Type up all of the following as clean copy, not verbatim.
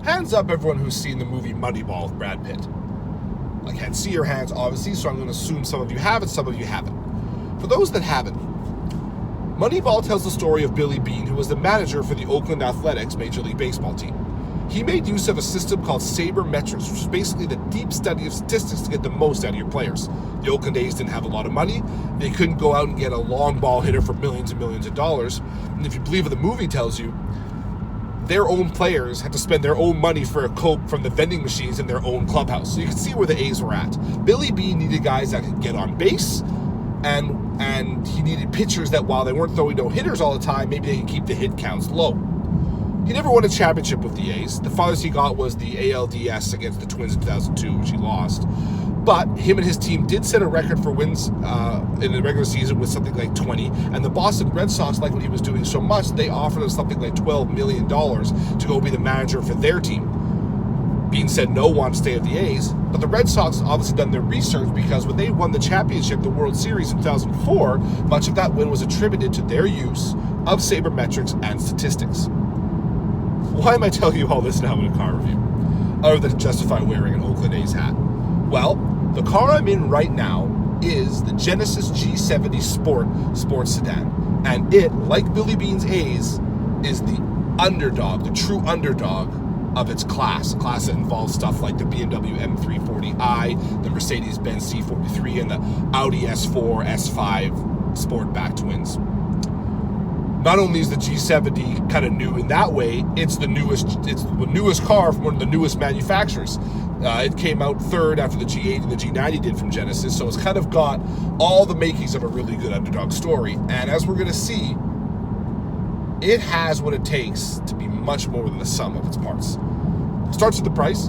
Hands up everyone who's seen the movie Moneyball with Brad Pitt. I can't see your hands, obviously, so I'm going to assume some of you have and some of you haven't. For those that haven't, Moneyball tells the story of Billy Beane, who was the manager for the Oakland Athletics Major League Baseball team. He made use of a system called sabermetrics, which is basically the deep study of statistics to get the most out of your players. The Oakland A's didn't have a lot of money. They couldn't go out and get a long ball hitter for millions and millions of dollars. And if you believe what the movie tells you, their own players had to spend their own money for a Coke from the vending machines in their own clubhouse. So you can see where the A's were at. Billy Beane needed guys that could get on base, and he needed pitchers that, while they weren't throwing no-hitters all the time, maybe they could keep the hit counts low. He never won a championship with the A's. The farthest he got was the ALDS against the Twins in 2002, which he lost. But him and his team did set a record for wins in the regular season with something like 20. And the Boston Red Sox, like what he was doing so much, they offered him something like $12 million to go be the manager for their team. Beane said no, wanted to stay at the A's. But the Red Sox obviously done their research, because when they won the championship, the World Series in 2004, much of that win was attributed to their use of sabermetrics and statistics. Why am I telling you all this now in a car review, other than to justify wearing an Oakland A's hat? Well, the car I'm in right now is the Genesis G70 Sport sports sedan. And it, like Billy Beane's A's, is the underdog, the true underdog of its class. A class that involves stuff like the BMW M340i, the Mercedes-Benz C43, and the Audi S4, S5 Sportback twins. Not only is the G70 kind of new in that way, it's the newest car from one of the newest manufacturers. It came out third after the G80 and the G90 did from Genesis, so it's kind of got all the makings of a really good underdog story. And as we're going to see, it has what it takes to be much more than the sum of its parts. Starts with the price.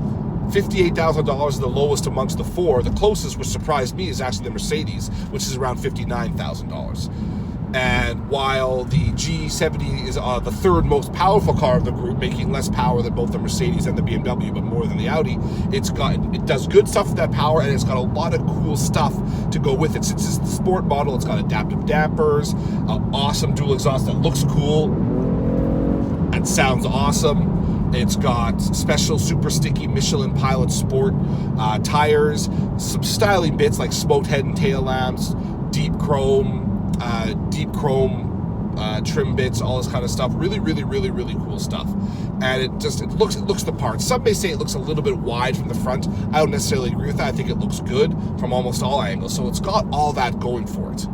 $58,000 is the lowest amongst the four. The closest, which surprised me, is actually the Mercedes, which is around $59,000. And while the G70 is the third most powerful car of the group, making less power than both the Mercedes and the BMW, but more than the Audi, it does good stuff with that power, and it's got a lot of cool stuff to go with it. Since it's the sport model, it's got adaptive dampers, awesome dual exhaust that looks cool and sounds awesome. It's got special super sticky Michelin Pilot Sport tires, some styling bits like smoked head and tail lamps, deep chrome trim bits, all this kind of stuff. Really, really, really, really cool stuff. And it looks the part. Some may say it looks a little bit wide from the front. I don't necessarily agree with that. I think it looks good from almost all angles. So it's got all that going for it.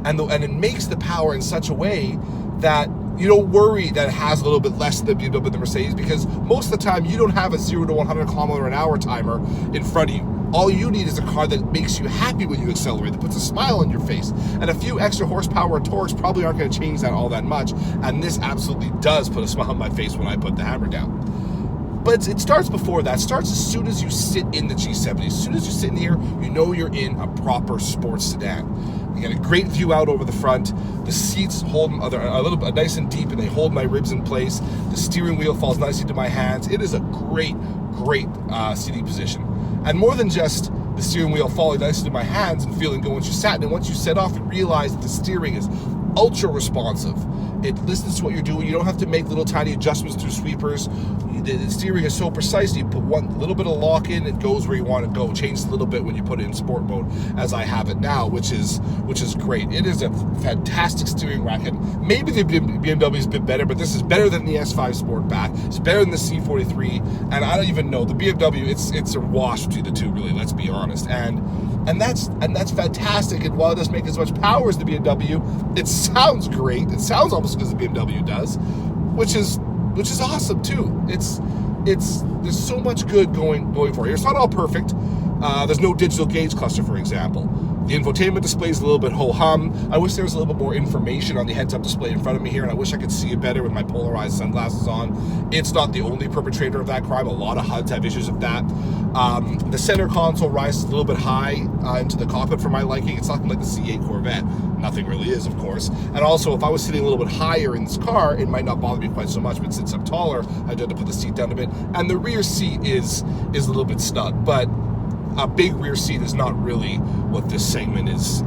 And it makes the power in such a way that you don't worry that it has a little bit less than the BMW and the Mercedes, because most of the time you don't have a 0 to 100 kilometer an hour timer in front of you. All you need is a car that makes you happy when you accelerate, that puts a smile on your face. And a few extra horsepower or torques probably aren't going to change that all that much. And this absolutely does put a smile on my face when I put the hammer down. But it starts before that. It starts as soon as you sit in the G70. As soon as you sit in here, you know you're in a proper sports sedan. You get a great view out over the front. The seats hold a little bit nice and deep, and they hold my ribs in place. The steering wheel falls nicely to my hands. It is a great seating position. And more than just the steering wheel falling nicely to my hands and feeling good once you sat in it, once you set off, you realize that the steering is ultra responsive. It listens to what you're doing. You don't have to make little tiny adjustments through sweepers. The steering is so precise. You put one little bit of lock in, it goes where you want to go. Changes a little bit when you put it in sport mode, as I have it now, which is great. It is a fantastic steering rack, and maybe the BMW is a bit better, but this is better than the S5 Sportback. It's better than the C43, and I don't even know the BMW. It's a wash between the two, really. Let's be honest, and that's fantastic. And while it doesn't make as much power as the BMW, it sounds great. It sounds almost as good as the BMW does, which is awesome too. There's so much good going for it. It's not all perfect. There's no digital gauge cluster, for example. The infotainment display is a little bit ho-hum. I wish there was a little bit more information on the heads-up display in front of me here, and I wish I could see it better with my polarized sunglasses on. It's not the only perpetrator of that crime. A lot of HUDs have issues with that. The center console rises a little bit high into the cockpit for my liking. It's nothing like the C8 Corvette. Nothing really is, of course. And also, if I was sitting a little bit higher in this car, it might not bother me quite so much, but since I'm taller, I had to put the seat down a bit. And the rear seat is a little bit snug, but a big rear seat is not really what this segment is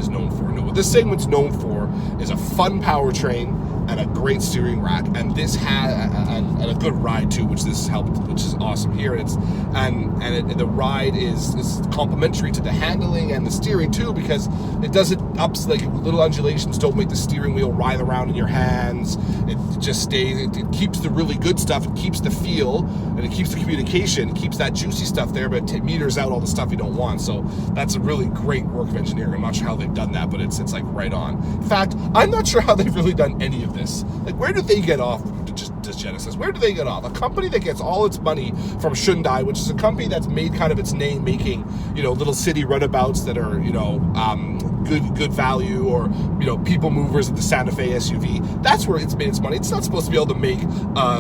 known for. No, what this segment's known for is a fun powertrain and a great steering rack, and this had and a good ride too, which this helped, which is awesome here. The ride is complementary to the handling and the steering too, because it doesn't ups, like little undulations don't make the steering wheel writhe around in your hands. It just stays. It keeps the really good stuff. It keeps the feel, and it keeps the communication. It keeps that juicy stuff there, but it meters out all the stuff you don't want. So that's a really great work of engineering. I'm not sure how they've done that, but it's like right on. In fact, I'm not sure how they've really done any of this. Like, where do they get off? Just Genesis. Where do they get off? A company that gets all its money from Hyundai, which is a company that's made kind of its name making, little city runabouts that are, good value, or, people movers at the Santa Fe SUV. That's where it's made its money. It's not supposed to be able to make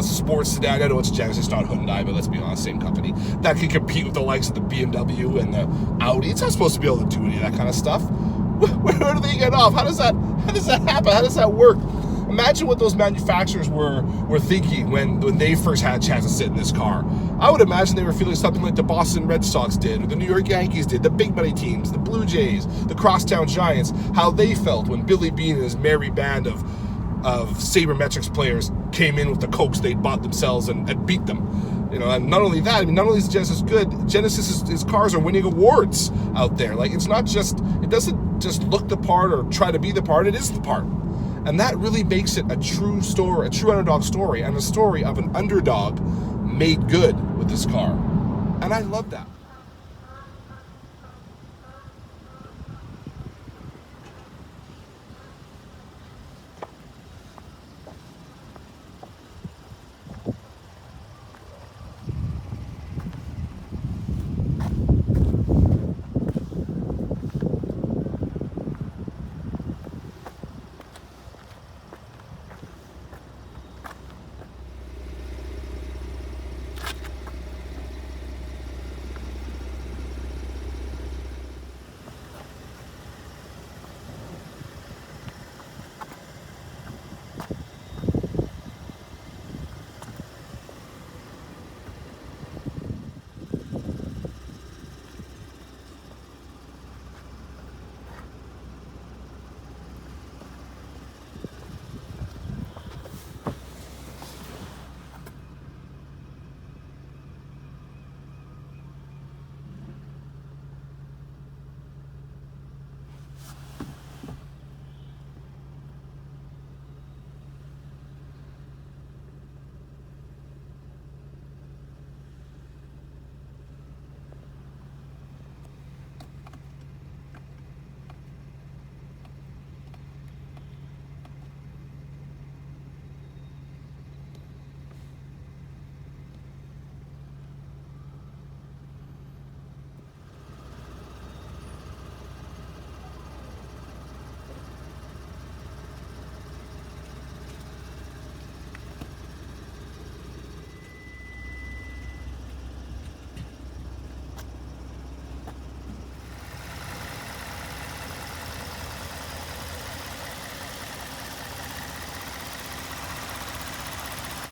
sports sedan. I know it's Genesis, not Hyundai, but let's be honest, same company that can compete with the likes of the BMW and the Audi. It's not supposed to be able to do any of that kind of stuff. Where do they get off? How does that happen? How does that work? Imagine what those manufacturers were thinking when they first had a chance to sit in this car. I would imagine they were feeling something like the Boston Red Sox did, or the New York Yankees did, the big money teams, the Blue Jays, the Crosstown Giants, how they felt when Billy Beane and his merry band of sabermetrics players came in with the Cokes they'd bought themselves and beat them. And not only that, not only is Genesis good, Genesis's cars are winning awards out there. Like, it doesn't just look the part or try to be the part, it is the part. And that really makes it a true story, a true underdog story, and a story of an underdog made good with this car. And I love that.